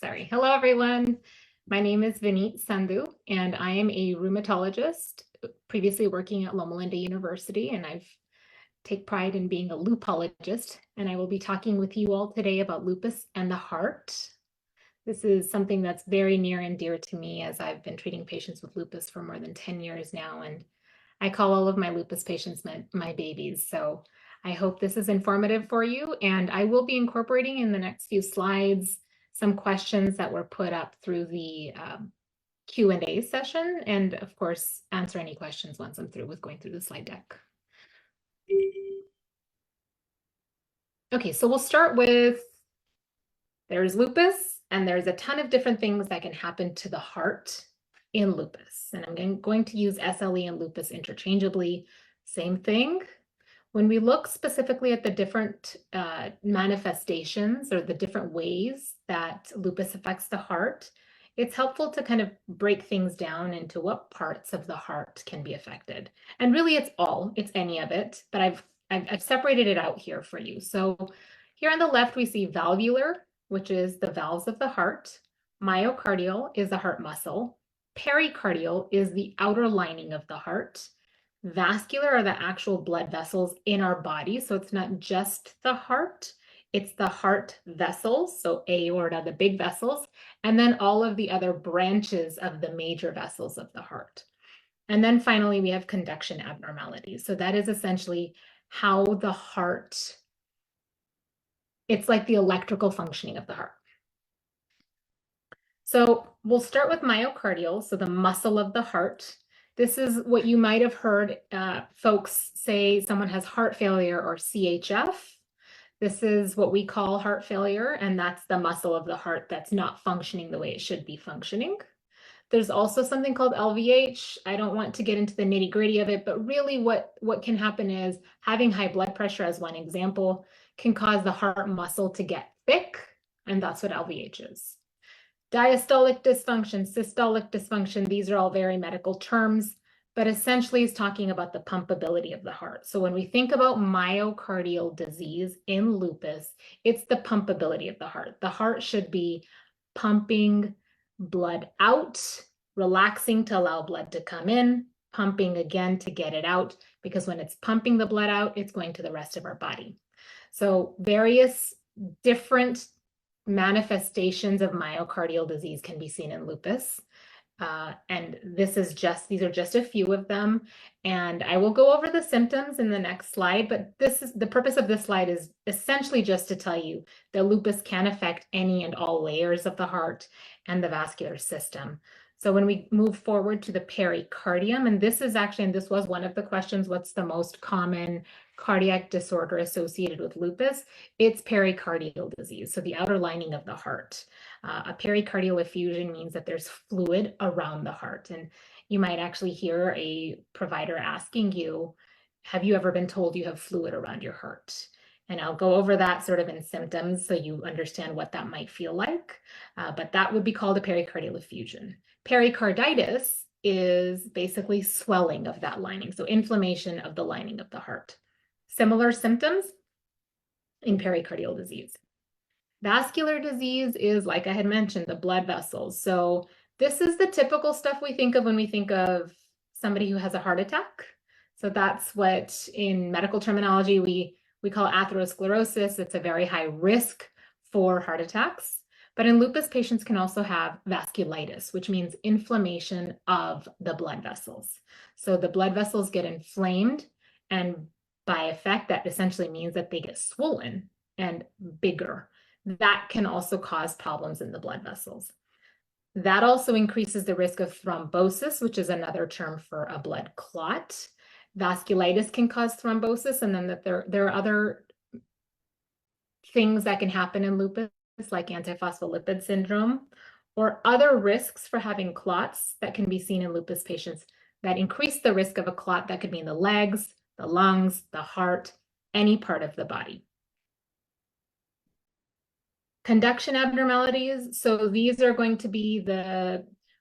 Sorry. Hello, everyone. My name is Vaneet Sandhu, and I am a rheumatologist, previously working at Loma Linda University, and I take pride in being a lupologist, and I will be talking with you all today about lupus and the heart. This is something that's very near and dear to me, as I've been treating patients with lupus for more than 10 years now, and I call all of my lupus patients my babies. So I hope this is informative for you, and I will be incorporating in the next few slides some questions that were put up through the Q&A session, and of course, answer any questions once I'm through with going through the slide deck. Okay, so we'll start with, there's lupus, and there's a ton of different things that can happen to the heart in lupus. And I'm going to use SLE and lupus interchangeably, same thing. When we look specifically at the different manifestations or the different ways that lupus affects the heart, it's helpful to kind of break things down into what parts of the heart can be affected. And really it's any of it, but I've separated it out here for you. So here on the left, we see valvular, which is the valves of the heart. Myocardial is the heart muscle. Pericardial is the outer lining of the heart. Vascular are the actual blood vessels in our body. So it's not just the heart, it's the heart vessels. So aorta, the big vessels, and then all of the other branches of the major vessels of the heart. And then finally, we have conduction abnormalities. So that is essentially how the heart, it's like the electrical functioning of the heart. So we'll start with myocardial, so the muscle of the heart. This is what you might have heard folks say someone has heart failure or CHF. This is what we call heart failure, and that's the muscle of the heart that's not functioning the way it should be functioning. There's also something called LVH. I don't want to get into the nitty-gritty of it, but really what can happen is having high blood pressure, as one example, can cause the heart muscle to get thick, and that's what LVH is. Diastolic dysfunction, systolic dysfunction, these are all very medical terms, but essentially is talking about the pumpability of the heart. So when we think about myocardial disease in lupus, it's the pumpability of the heart. The heart should be pumping blood out, relaxing to allow blood to come in, pumping again to get it out, because when it's pumping the blood out, it's going to the rest of our body. So various different manifestations of myocardial disease can be seen in lupus. And these are just a few of them. And I will go over the symptoms in the next slide, but the purpose of this slide is essentially just to tell you that lupus can affect any and all layers of the heart and the vascular system. So when we move forward to the pericardium, and this was one of the questions, what's the most common cardiac disorder associated with lupus? It's pericardial disease, so the outer lining of the heart. A pericardial effusion means that there's fluid around the heart. And you might actually hear a provider asking you, have you ever been told you have fluid around your heart? And I'll go over that sort of in symptoms so you understand what that might feel like. But that would be called a pericardial effusion. Pericarditis is basically swelling of that lining, so inflammation of the lining of the heart. Similar symptoms in pericardial disease. Vascular disease is, like I had mentioned, the blood vessels. So this is the typical stuff we think of when we think of somebody who has a heart attack. So that's what in medical terminology we call atherosclerosis. It's a very high risk for heart attacks. But in lupus, patients can also have vasculitis, which means inflammation of the blood vessels. So the blood vessels get inflamed, and by effect, that essentially means that they get swollen and bigger. That can also cause problems in the blood vessels. That also increases the risk of thrombosis, which is another term for a blood clot. Vasculitis can cause thrombosis, and then that there are other things that can happen in lupus, like antiphospholipid syndrome, or other risks for having clots that can be seen in lupus patients that increase the risk of a clot. That could be in the legs, the lungs, the heart, any part of the body. Conduction abnormalities. So these are going to be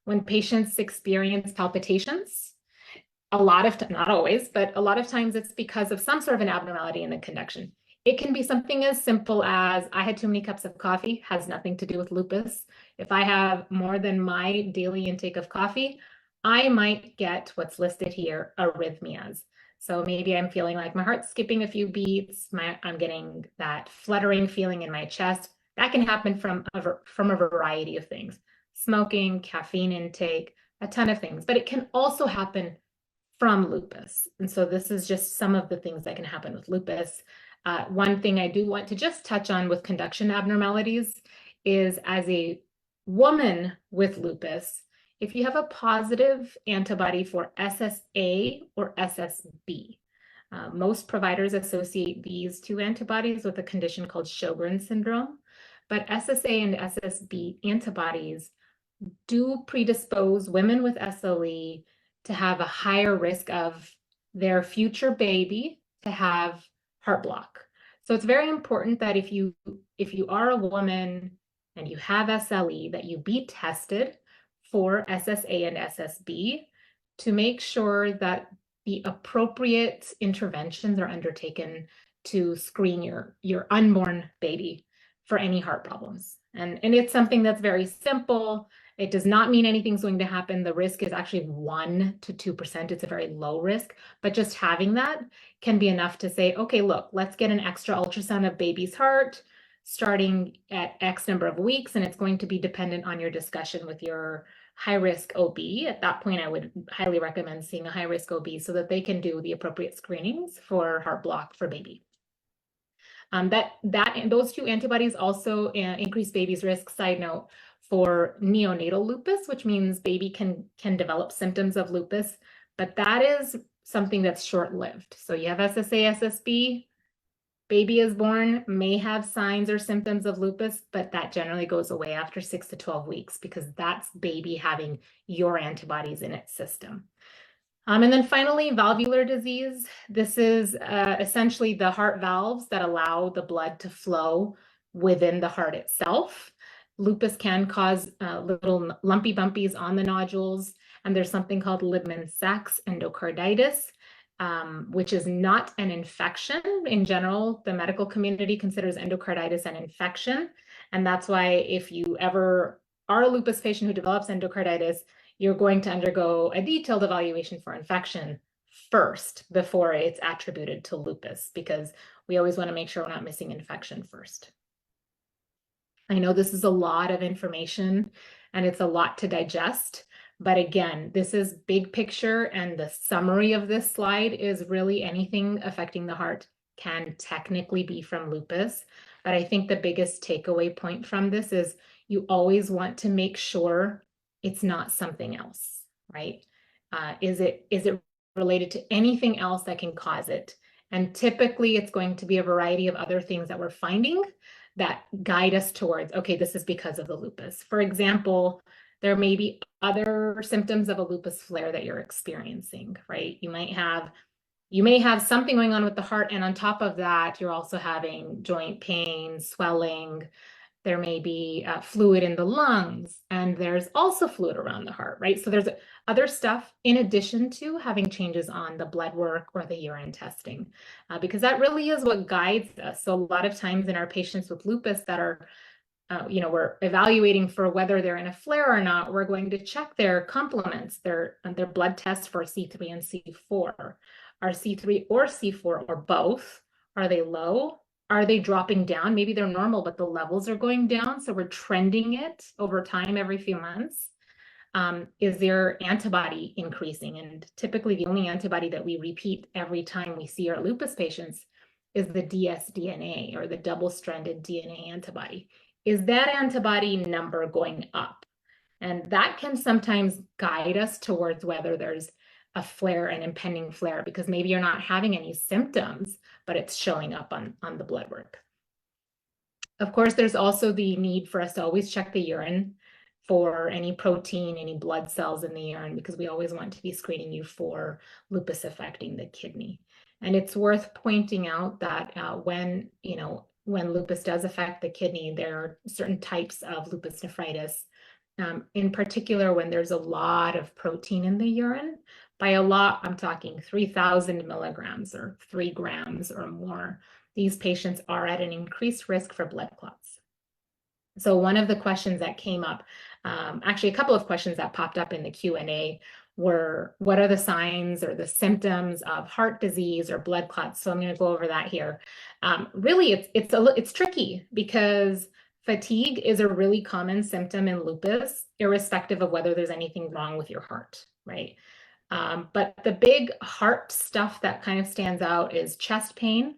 when patients experience palpitations. A lot of, not always, but a lot of times it's because of some sort of an abnormality in the conduction. It can be something as simple as I had too many cups of coffee, has nothing to do with lupus. If I have more than my daily intake of coffee, I might get what's listed here, arrhythmias. So maybe I'm feeling like my heart's skipping a few beats, I'm getting that fluttering feeling in my chest. That can happen from a variety of things. Smoking, caffeine intake, a ton of things, but it can also happen from lupus. And so this is just some of the things that can happen with lupus. One thing I do want to just touch on with conduction abnormalities is, as a woman with lupus, if you have a positive antibody for SSA or SSB, most providers associate these two antibodies with a condition called Sjogren's syndrome, but SSA and SSB antibodies do predispose women with SLE to have a higher risk of their future baby to have heart block. So it's very important that if you are a woman and you have SLE, that you be tested for SSA and SSB to make sure that the appropriate interventions are undertaken to screen your unborn baby for any heart problems. And it's something that's very simple. It does not mean anything's going to happen. The risk is actually 1 to 2%. It's a very low risk, but just having that can be enough to say, okay, look, let's get an extra ultrasound of baby's heart starting at X number of weeks, and it's going to be dependent on your discussion with your high-risk OB. At that point, I would highly recommend seeing a high-risk OB so that they can do the appropriate screenings for heart block for baby. Those two antibodies also increase baby's risk, side note, for neonatal lupus, which means baby can develop symptoms of lupus, but that is something that's short-lived. So you have SSA, SSB, baby is born, may have signs or symptoms of lupus, but that generally goes away after 6 to 12 weeks because that's baby having your antibodies in its system. And then finally, valvular disease. This is essentially the heart valves that allow the blood to flow within the heart itself. Lupus can cause little lumpy bumpies on the nodules, and there's something called Liebman-Sachs endocarditis, which is not an infection. In general, the medical community considers endocarditis an infection, and that's why if you ever are a lupus patient who develops endocarditis, you're going to undergo a detailed evaluation for infection first before it's attributed to lupus, because we always want to make sure we're not missing infection first. I know this is a lot of information and it's a lot to digest, but again, this is big picture, and the summary of this slide is really anything affecting the heart can technically be from lupus. But I think the biggest takeaway point from this is you always want to make sure it's not something else, right? Is it related to anything else that can cause it? And typically it's going to be a variety of other things that we're finding that guide us towards, okay, this is because of the lupus. For example, there may be other symptoms of a lupus flare that you're experiencing, right? You may have something going on with the heart, and on top of that, you're also having joint pain, swelling. There may be fluid in the lungs, and there's also fluid around the heart, right? So there's other stuff in addition to having changes on the blood work or the urine testing, because that really is what guides us. So a lot of times in our patients with lupus that are, we're evaluating for whether they're in a flare or not, we're going to check their complements, their blood tests for C3 and C4. Are C3 or C4 or both? Are they low? Are they dropping down? Maybe they're normal, but the levels are going down. So we're trending it over time every few months. Is their antibody increasing? And typically the only antibody that we repeat every time we see our lupus patients is the dsDNA, or the double-stranded DNA antibody. Is that antibody number going up? And that can sometimes guide us towards whether there's a flare, an impending flare, because maybe you're not having any symptoms, but it's showing up on the blood work. Of course, there's also the need for us to always check the urine for any protein, any blood cells in the urine, because we always want to be screening you for lupus affecting the kidney. And it's worth pointing out that when lupus does affect the kidney, there are certain types of lupus nephritis, in particular when there's a lot of protein in the urine. By a lot, I'm talking 3,000 milligrams or 3 grams or more. these patients are at an increased risk for blood clots. So one of the questions that came up, actually a couple of questions that popped up in the Q&A were, what are the signs or the symptoms of heart disease or blood clots? So I'm going to go over that here. Really, it's tricky because fatigue is a really common symptom in lupus, irrespective of whether there's anything wrong with your heart, right? But the big heart stuff that kind of stands out is chest pain.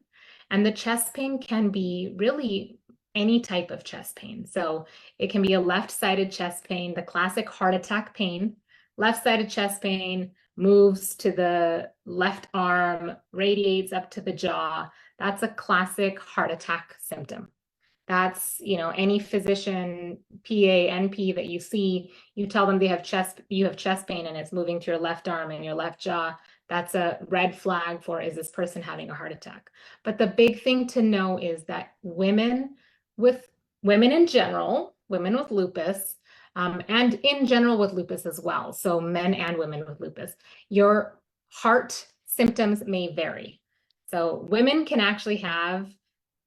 And the chest pain can be really any type of chest pain. So it can be a left-sided chest pain, the classic heart attack pain. Left-sided chest pain moves to the left arm, radiates up to the jaw. That's a classic heart attack symptom. That's, any physician, PA, NP that you see, you tell them you have chest pain and it's moving to your left arm and your left jaw. That's a red flag for, is this person having a heart attack? But the big thing to know is that women in general, women with lupus, and in general with lupus as well, so men and women with lupus, your heart symptoms may vary. So women can actually have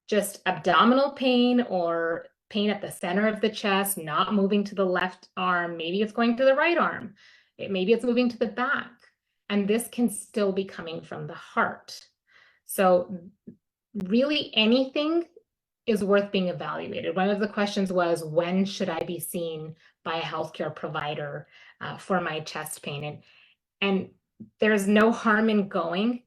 just abdominal pain or pain at the center of the chest, not moving to the left arm. Maybe it's going to the right arm. Maybe it's moving to the back. And this can still be coming from the heart. So really anything is worth being evaluated. One of the questions was, when should I be seen by a healthcare provider for my chest pain? And there's no harm in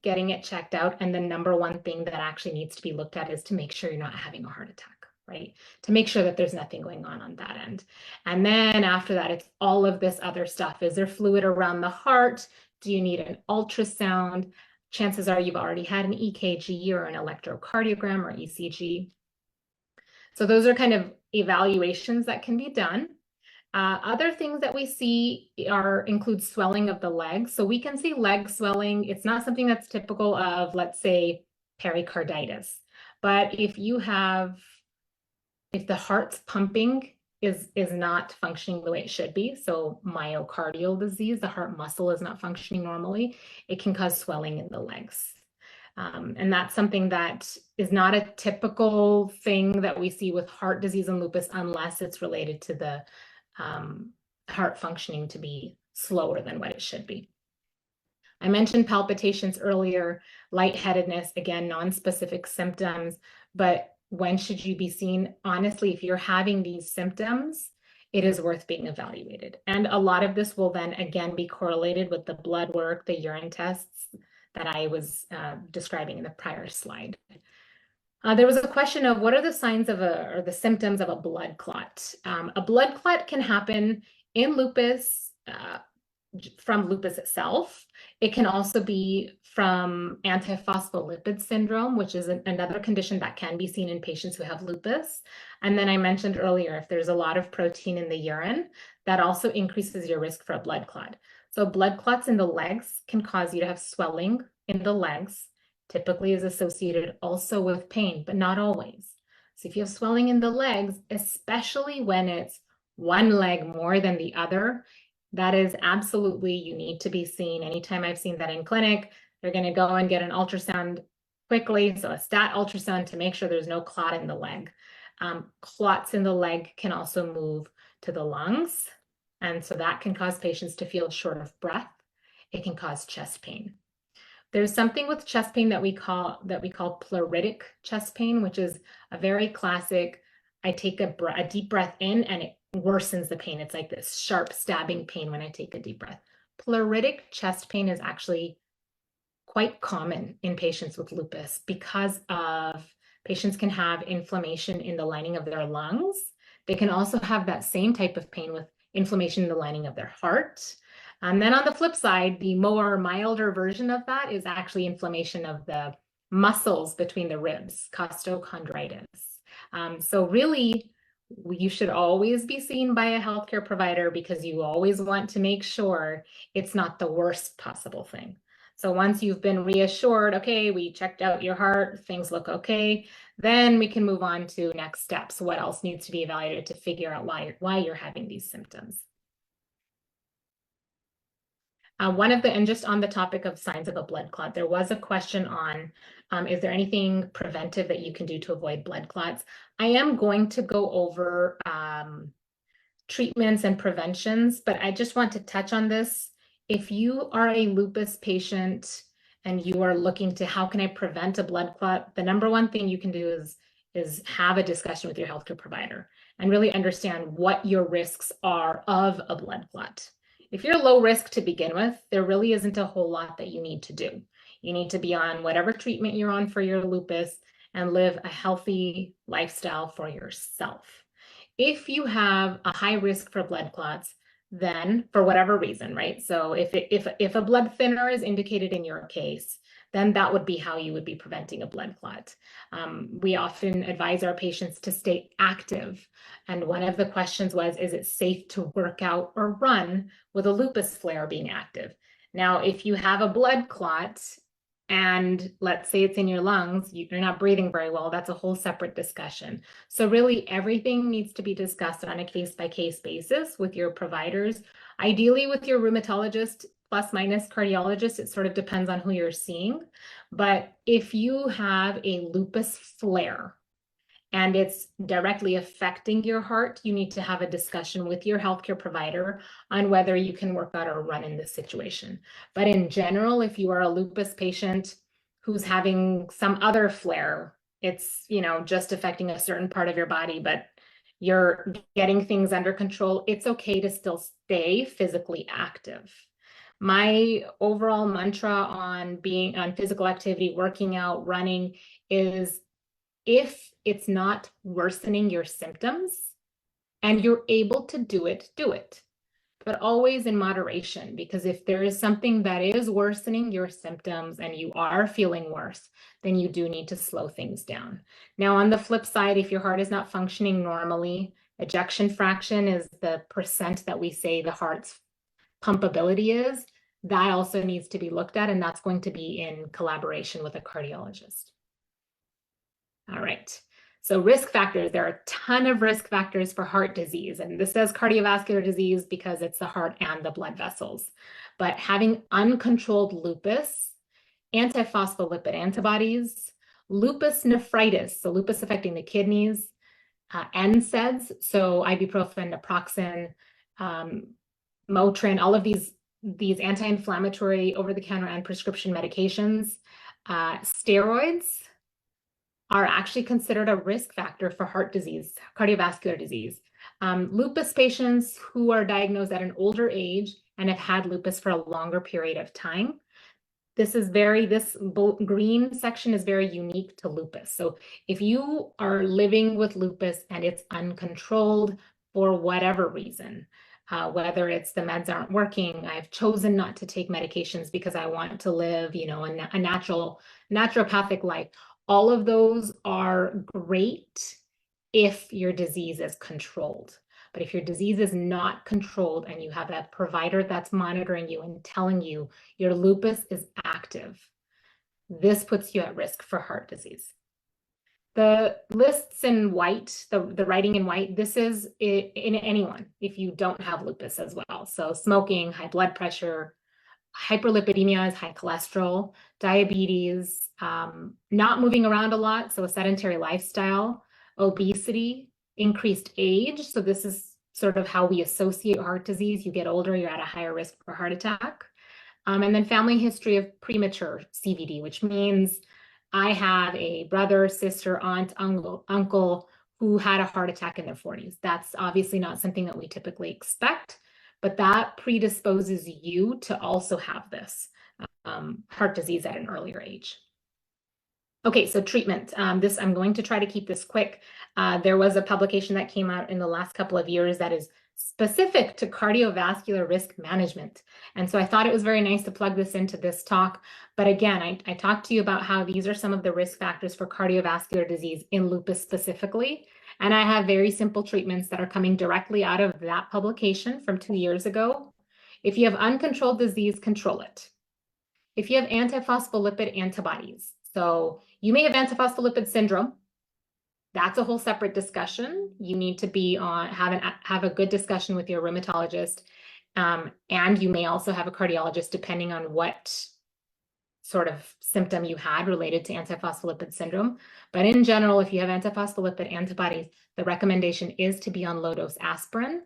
getting it checked out. And the number one thing that actually needs to be looked at is to make sure you're not having a heart attack, right? To make sure that there's nothing going on that end. And then after that, it's all of this other stuff. Is there fluid around the heart? Do you need an ultrasound? Chances are you've already had an EKG or an electrocardiogram or ECG. So those are kind of evaluations that can be done. Other things that we see include swelling of the legs. So we can see leg swelling. It's not something that's typical of, let's say, pericarditis. But if the heart's pumping is not functioning the way it should be, so myocardial disease, the heart muscle is not functioning normally, it can cause swelling in the legs. And that's something that is not a typical thing that we see with heart disease and lupus unless it's related to the heart functioning to be slower than what it should be. I mentioned palpitations earlier, lightheadedness, again, non-specific symptoms, but when should you be seen? Honestly, if you're having these symptoms, it is worth being evaluated. And a lot of this will then again be correlated with the blood work, the urine tests that I was describing in the prior slide. There was a question of, what are the signs of or the symptoms of a blood clot? A blood clot can happen in lupus from lupus itself. It can also be from antiphospholipid syndrome, which is another condition that can be seen in patients who have lupus. And then I mentioned earlier, if there's a lot of protein in the urine, that also increases your risk for a blood clot. So blood clots in the legs can cause you to have swelling in the legs. Typically is associated also with pain, but not always. So if you have swelling in the legs, especially when it's one leg more than the other, that is absolutely, you need to be seen. Anytime I've seen that in clinic, they're going to go and get an ultrasound quickly, so a stat ultrasound to make sure there's no clot in the leg. Clots in the leg can also move to the lungs, and so that can cause patients to feel short of breath. It can cause chest pain. There's something with chest pain that we call pleuritic chest pain, which is a very classic, I take a deep breath in and it worsens the pain. It's like this sharp stabbing pain when I take a deep breath. Pleuritic chest pain is actually quite common in patients with lupus because patients can have inflammation in the lining of their lungs. They can also have that same type of pain with inflammation in the lining of their heart. And then on the flip side, the more milder version of that is actually inflammation of the muscles between the ribs, costochondritis. So really, you should always be seen by a healthcare provider because you always want to make sure it's not the worst possible thing. So once you've been reassured, okay, we checked out your heart, things look okay, then we can move on to next steps. What else needs to be evaluated to figure out why you're having these symptoms? And just on the topic of signs of a blood clot, there was a question on, is there anything preventive that you can do to avoid blood clots? I am going to go over treatments and preventions, but I just want to touch on this. If you are a lupus patient and you are looking to how can I prevent a blood clot, the number one thing you can do is have a discussion with your healthcare provider and really understand what your risks are of a blood clot. If you're low risk to begin with, there really isn't a whole lot that you need to do. You need to be on whatever treatment you're on for your lupus and live a healthy lifestyle for yourself. If you have a high risk for blood clots, then for whatever reason, right? So if a blood thinner is indicated in your case, then that would be how you would be preventing a blood clot. We often advise our patients to stay active. And one of the questions was, is it safe to work out or run with a lupus flare being active? Now, if you have a blood clot and let's say it's in your lungs, you're not breathing very well, that's a whole separate discussion. So really everything needs to be discussed on a case-by-case basis with your providers, ideally with your rheumatologist plus minus cardiologist. It sort of depends on who you're seeing. But if you have a lupus flare and it's directly affecting your heart, you need to have a discussion with your healthcare provider on whether you can work out or run in this situation. But in general, if you are a lupus patient who's having some other flare, it's, just affecting a certain part of your body, but you're getting things under control, it's okay to still stay physically active. My overall mantra on being on physical activity, working out, running is, if it's not worsening your symptoms and you're able to do it, do it. But always in moderation, because if there is something that is worsening your symptoms and you are feeling worse, then you do need to slow things down. Now, on the flip side, if your heart is not functioning normally, ejection fraction is the percent that we say the heart's pumpability is. That also needs to be looked at, and that's going to be in collaboration with a cardiologist. All right. So risk factors, there are a ton of risk factors for heart disease. And this says cardiovascular disease because it's the heart and the blood vessels. But having uncontrolled lupus, antiphospholipid antibodies, lupus nephritis, so lupus affecting the kidneys, NSAIDs, so ibuprofen, naproxen, Motrin, all of these anti-inflammatory over-the-counter and prescription medications, steroids, are actually considered a risk factor for heart disease, cardiovascular disease. Lupus patients who are diagnosed at an older age and have had lupus for a longer period of time. This green section is very unique to lupus. So if you are living with lupus and it's uncontrolled for whatever reason, whether it's the meds aren't working, I've chosen not to take medications because I want to live, a naturopathic life. All of those are great if your disease is controlled. But if your disease is not controlled and you have a provider that's monitoring you and telling you your lupus is active, this puts you at risk for heart disease. The lists in white, the writing in white, this is in anyone if you don't have lupus as well. So smoking, high blood pressure, hyperlipidemia is high cholesterol, diabetes, not moving around a lot, so a sedentary lifestyle, obesity, increased age. So this is sort of how we associate heart disease. You get older, you're at a higher risk for heart attack. And then family history of premature CVD, which means I have a brother, sister, aunt, uncle who had a heart attack in their 40s. That's obviously not something that we typically expect, but that predisposes you to also have this heart disease at an earlier age. Okay, so treatment. I'm going to try to keep this quick. There was a publication that came out in the last couple of years that is specific to cardiovascular risk management. And so I thought it was very nice to plug this into this talk. But again, I talked to you about how these are some of the risk factors for cardiovascular disease in lupus specifically. And I have very simple treatments that are coming directly out of that publication from 2 years ago. If you have uncontrolled disease, control it. If you have antiphospholipid antibodies, so you may have antiphospholipid syndrome, that's a whole separate discussion. You need to be have a good discussion with your rheumatologist. And you may also have a cardiologist depending on what sort of symptom you had related to antiphospholipid syndrome. But in general, if you have antiphospholipid antibodies, the recommendation is to be on low-dose aspirin.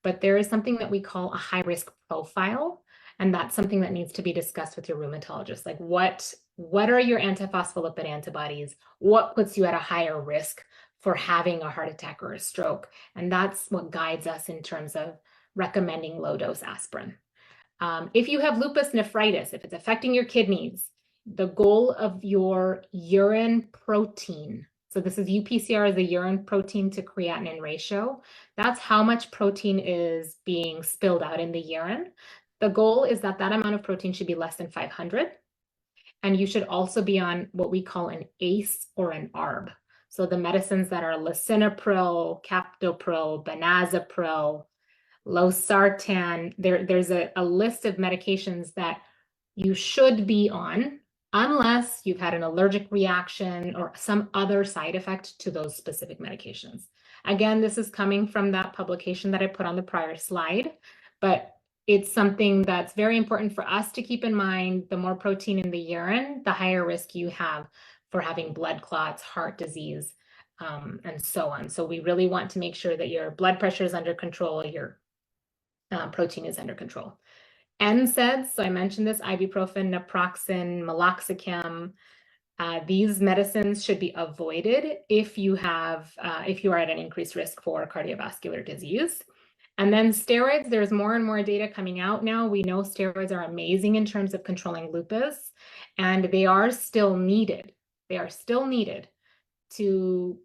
But there is something that we call a high-risk profile, and that's something that needs to be discussed with your rheumatologist. Like what are your antiphospholipid antibodies? What puts you at a higher risk for having a heart attack or a stroke? And that's what guides us in terms of recommending low-dose aspirin. If you have lupus nephritis, if it's affecting your kidneys, the goal of your urine protein, so this is UPCR, the urine protein to creatinine ratio, that's how much protein is being spilled out in the urine. The goal is that that amount of protein should be less than 500. And you should also be on what we call an ACE or an ARB. So the medicines that are lisinopril, captopril, benazepril, losartan, there's a list of medications that you should be on unless you've had an allergic reaction or some other side effect to those specific medications. Again, this is coming from that publication that I put on the prior slide, but it's something that's very important for us to keep in mind. The more protein in the urine, the higher risk you have for having blood clots, heart disease, and so on. So we really want to make sure that your blood pressure is under control, your protein is under control. NSAIDs, so I mentioned this, ibuprofen, naproxen, meloxicam. These medicines should be avoided if you are at an increased risk for cardiovascular disease. And then steroids, there's more and more data coming out now. We know steroids are amazing in terms of controlling lupus, and they are still needed. They are still needed to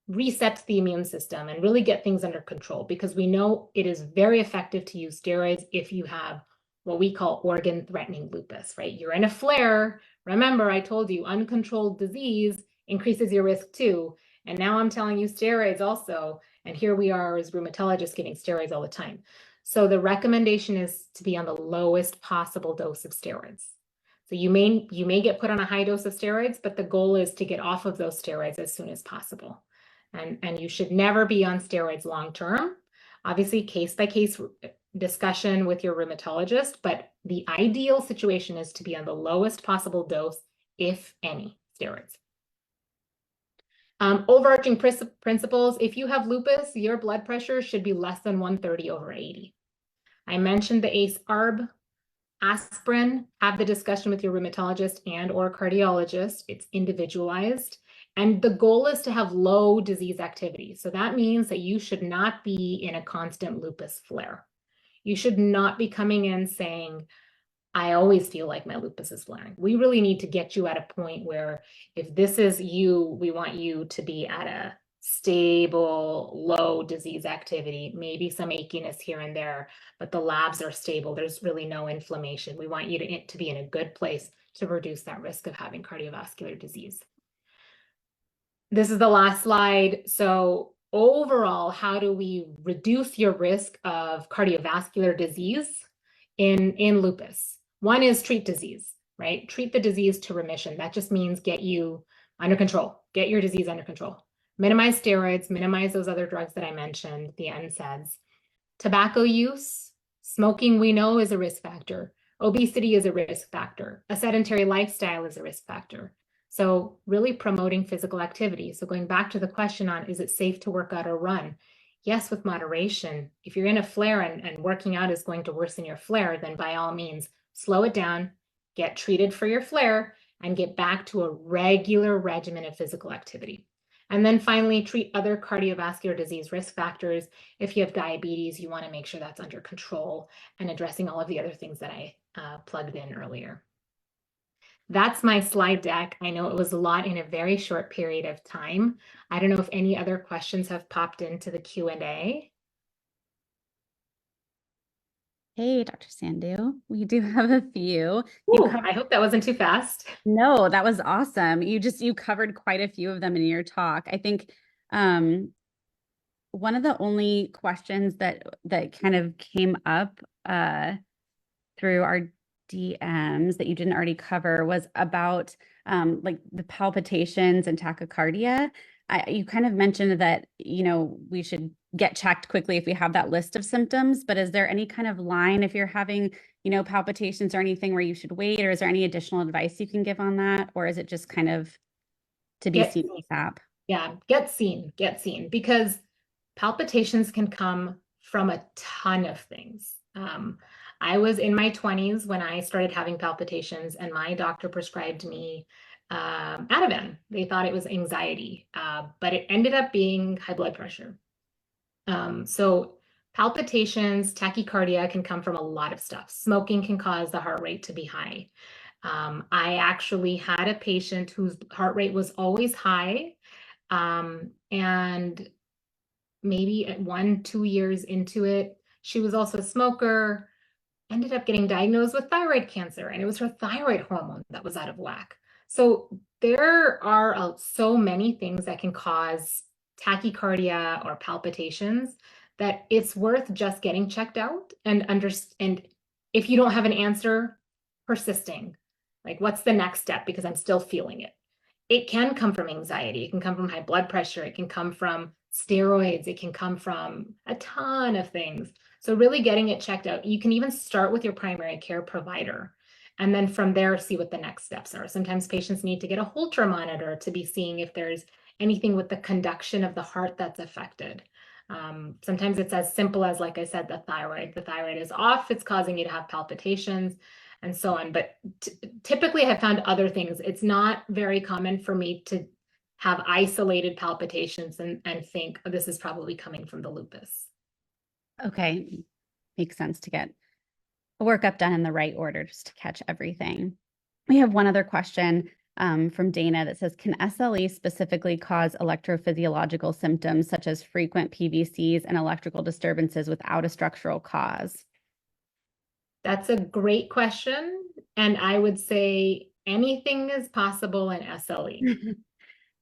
reset the immune system and really get things under control, because we know it is very effective to use steroids if you have what we call organ-threatening lupus, right? You're in a flare. Remember, I told you uncontrolled disease increases your risk too. And now I'm telling you steroids also. And here we are as rheumatologists getting steroids all the time. So the recommendation is to be on the lowest possible dose of steroids. So you may get put on a high dose of steroids, but the goal is to get off of those steroids as soon as possible. And you should never be on steroids long term. Obviously, case by case discussion with your rheumatologist, but the ideal situation is to be on the lowest possible dose, if any, steroids. Overarching principles: if you have lupus, your blood pressure should be less than 130/80. I mentioned the ACE/ARB. Aspirin, have the discussion with your rheumatologist and or cardiologist. It's individualized. And the goal is to have low disease activity. So that means that you should not be in a constant lupus flare. You should not be coming in saying, I always feel like my lupus is flaring. We really need to get you at a point where if this is you, we want you to be at a stable, low disease activity, maybe some achiness here and there, but the labs are stable. There's really no inflammation. We want you to be in a good place to reduce that risk of having cardiovascular disease. This is the last slide. So overall, how do we reduce your risk of cardiovascular disease in lupus? One is treat disease, right? Treat the disease to remission. That just means get you under control, get your disease under control. Minimize steroids, minimize those other drugs that I mentioned, the NSAIDs. Tobacco use, smoking we know is a risk factor. Obesity is a risk factor. A sedentary lifestyle is a risk factor. So really promoting physical activity. So going back to the question on, is it safe to work out or run? Yes, with moderation. If you're in a flare and working out is going to worsen your flare, then by all means, slow it down, get treated for your flare, and get back to a regular regimen of physical activity. And then finally, treat other cardiovascular disease risk factors. If you have diabetes, you want to make sure that's under control and addressing all of the other things that I plugged in earlier. That's my slide deck. I know it was a lot in a very short period of time. I don't know if any other questions have popped into the Q&A. Hey, Dr. Sandhu, we do have a few. I hope that wasn't too fast. No, that was awesome. You covered quite a few of them in your talk. I think one of the only questions that kind of came up through our DMs that you didn't already cover was about like the palpitations and tachycardia. You kind of mentioned that, we should get checked quickly if we have that list of symptoms, but is there any kind of line if you're having, palpitations or anything where you should wait, or is there any additional advice you can give on that? Or is it just kind of to be Get seen ASAP? Yeah, get seen, because palpitations can come from a ton of things. I was in my 20s when I started having palpitations, and my doctor prescribed me Ativan. They thought it was anxiety, but it ended up being high blood pressure. So palpitations, tachycardia can come from a lot of stuff. Smoking can cause the heart rate to be high. I actually had a patient whose heart rate was always high. And maybe at 1, 2 years into it, she was also a smoker, ended up getting diagnosed with thyroid cancer, and it was her thyroid hormone that was out of whack. So there are so many things that can cause tachycardia or palpitations that it's worth just getting checked out and if you don't have an answer, persisting. Like, what's the next step? Because I'm still feeling it. It can come from anxiety. It can come from high blood pressure. It can come from steroids. It can come from a ton of things. So really getting it checked out. You can even start with your primary care provider, and then from there, see what the next steps are. Sometimes patients need to get a Holter monitor to be seeing if there's anything with the conduction of the heart that's affected. Sometimes it's as simple as, like I said, the thyroid. The thyroid is off. It's causing you to have palpitations and so on. But typically I have found other things. It's not very common for me to have isolated palpitations and think, oh, this is probably coming from the lupus. Okay. Makes sense to get a workup done in the right order just to catch everything. We have one other question from Dana that says, can SLE specifically cause electrophysiological symptoms such as frequent PVCs and electrical disturbances without a structural cause? That's a great question. And I would say anything is possible in SLE.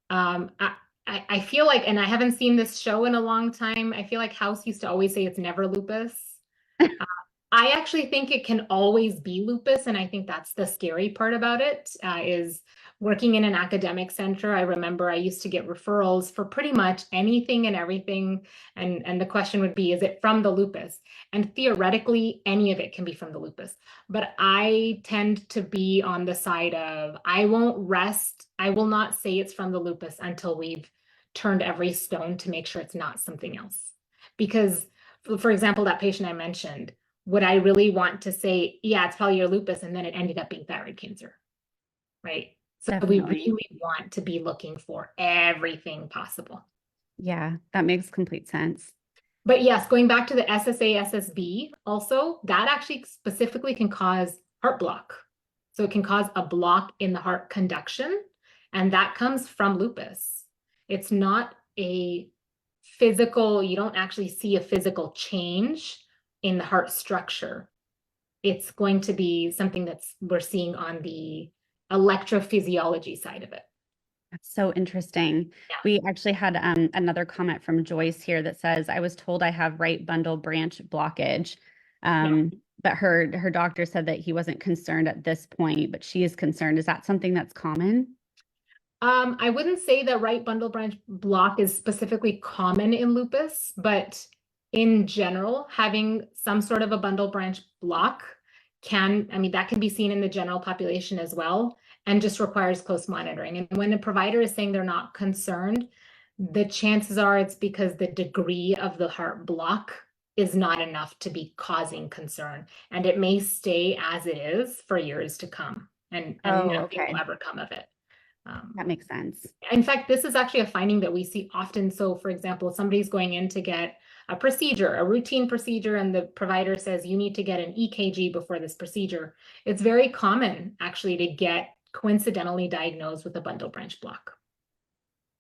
I feel like, and I haven't seen this show in a long time, I feel like House used to always say it's never lupus. I actually think it can always be lupus, and I think that's the scary part about it, is working in an academic center. I remember I used to get referrals for pretty much anything and everything, and the question would be, is it from the lupus? And theoretically, any of it can be from the lupus. But I tend to be on the side of, I won't rest. I will not say it's from the lupus until we've turned every stone to make sure it's not something else. Because, for example, that patient I mentioned, would I really want to say, yeah, it's probably your lupus, and then it ended up being thyroid cancer, right? So Definitely. we really want to be looking for everything possible. Yeah, that makes complete sense. But yes, going back to the SSA, SSB also, that actually specifically can cause heart block. So it can cause a block in the heart conduction, and that comes from lupus. It's not a physical, you don't actually see a physical change in the heart structure. It's going to be something we're seeing on the electrophysiology side of it. That's so interesting. Yeah. We actually had another comment from Joyce here that says, I was told I have right bundle branch blockage. But her doctor said that he wasn't concerned at this point, but she is concerned. Is that something that's common? I wouldn't say that right bundle branch block is specifically common in lupus, but in general, having some sort of a bundle branch block that can be seen in the general population as well, and just requires close monitoring. And when the provider is saying they're not concerned, the chances are it's because the degree of the heart block is not enough to be causing concern, and it may stay as it is for years to come, and nothing will ever come of it. That makes sense. In fact, this is actually a finding that we see often. So, for example, somebody's going in to get a procedure, a routine procedure, and the provider says you need to get an EKG before this procedure. It's very common, actually, to get coincidentally diagnosed with a bundle branch block.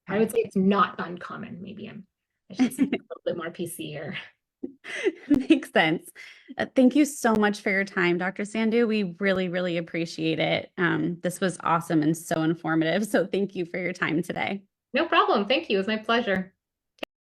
I would say it's not uncommon. Maybe I should say a little bit more PC here. Makes sense. Thank you so much for your time, Dr. Sandhu. We really, really appreciate it. This was awesome and so informative. So thank you for your time today. No problem. Thank you. It was my pleasure.